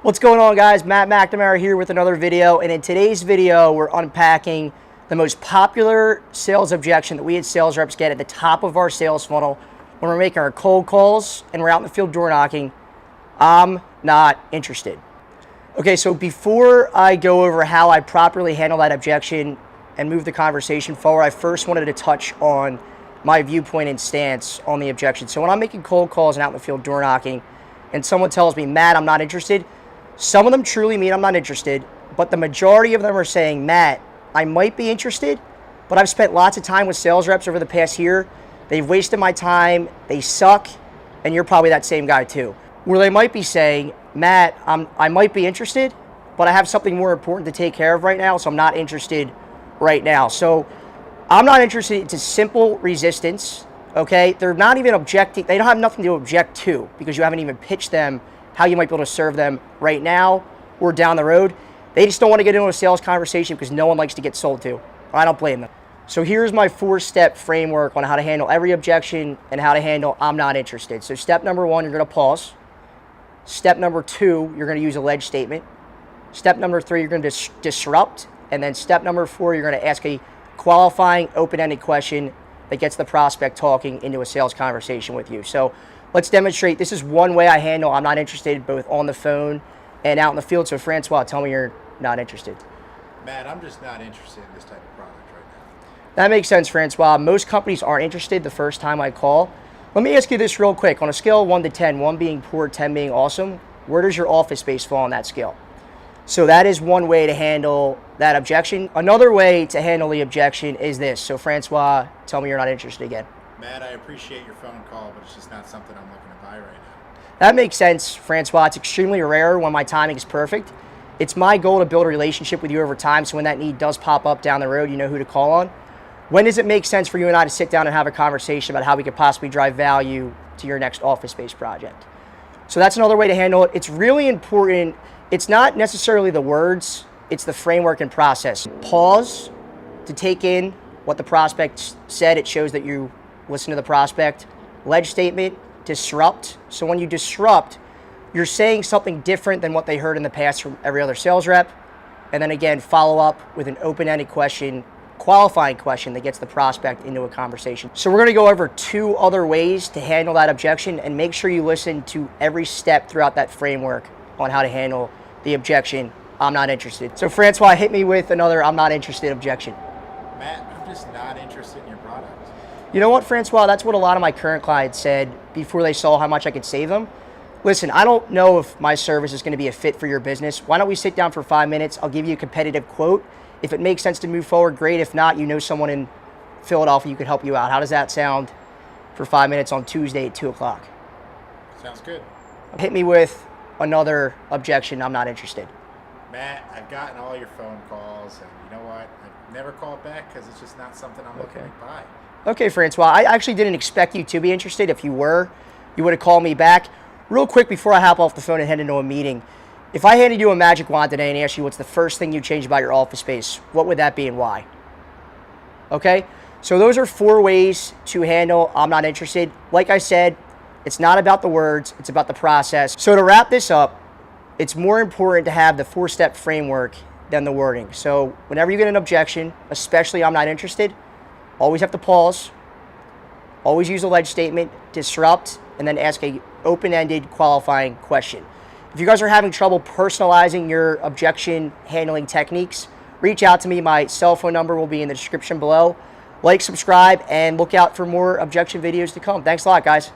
What's going on, guys? Matt McNamara here with another video, and in today's video we're unpacking the most popular sales objection that we as sales reps get at the top of our sales funnel when we're making our cold calls and we're out in the field door knocking. I'm not interested. Okay, so before I go over how I properly handle that objection and move the conversation forward, I first wanted to touch on my viewpoint and stance on the objection. So when I'm making cold calls and out in the field door knocking and someone tells me, Matt, I'm not interested, some of them truly mean I'm not interested, but the majority of them are saying, Matt, I might be interested, but I've spent lots of time with sales reps over the past year. They've wasted my time, they suck, and you're probably that same guy too. Where they might be saying, Matt, I might be interested, but I have something more important to take care of right now, so I'm not interested right now. So I'm not interested. It's a simple resistance, okay? They're not even objecting. They don't have nothing to object to because you haven't even pitched them how you might be able to serve them right now or down the road. They just don't want to get into a sales conversation because no one likes to get sold to. I don't blame them. So here's my 4-step framework on how to handle every objection and how to handle I'm not interested. So step number 1, you're going to pause. Step number 2, you're going to use a ledge statement. Step number 3, you're going to disrupt. And then step number 4, you're going to ask a qualifying open-ended question that gets the prospect talking into a sales conversation with you. So let's demonstrate. This is one way I handle I'm not interested, both on the phone and out in the field. So Francois, tell me you're not interested. Matt, I'm just not interested in this type of product right now. That makes sense, Francois. Most companies aren't interested the first time I call. Let me ask you this real quick. On a scale of 1 to 10, 1 being poor, 10 being awesome, where does your office space fall on that scale? So that is one way to handle that objection. Another way to handle the objection is this. So Francois, tell me you're not interested again. Matt, I appreciate your phone call, but it's just not something I'm looking to buy right now. That makes sense, Francois. It's extremely rare when my timing is perfect. It's my goal to build a relationship with you over time, so when that need does pop up down the road, you know who to call on. When does it make sense for you and I to sit down and have a conversation about how we could possibly drive value to your next office-based project? So that's another way to handle it. It's really important. It's not necessarily the words, it's the framework and process. Pause to take in what the prospect said. It shows that you listen to the prospect. Ledge statement, disrupt. So when you disrupt, you're saying something different than what they heard in the past from every other sales rep. And then again, follow up with an open-ended question, qualifying question that gets the prospect into a conversation. So we're gonna go over 2 other ways to handle that objection, and make sure you listen to every step throughout that framework on how to handle the objection, I'm not interested. So Francois, hit me with another I'm not interested objection. Matt, I'm just not interested in your product. You know what, Francois? That's what a lot of my current clients said before they saw how much I could save them. Listen, I don't know if my service is going to be a fit for your business. Why don't we sit down for 5 minutes? I'll give you a competitive quote. If it makes sense to move forward, great. If not, you know someone in Philadelphia who could help you out. How does that sound for 5 minutes on Tuesday at 2 o'clock? Sounds good. Hit me with another objection, I'm not interested. Matt, I've gotten all your phone calls, and you know what? I've never called back because it's just not something I'm looking to buy. Okay, Francois, I actually didn't expect you to be interested. If you were, you would have called me back. Real quick before I hop off the phone and head into a meeting, if I handed you a magic wand today and asked you what's the first thing you change about your office space, what would that be and why? Okay, so those are 4 ways to handle I'm not interested. Like I said, it's not about the words, it's about the process. So to wrap this up, it's more important to have the 4-step framework than the wording. So whenever you get an objection, especially I'm not interested, always have to pause, always use a ledge statement, disrupt, and then ask a open-ended qualifying question. If you guys are having trouble personalizing your objection handling techniques, reach out to me. My cell phone number will be in the description below. Like, subscribe, and look out for more objection videos to come. Thanks a lot, guys.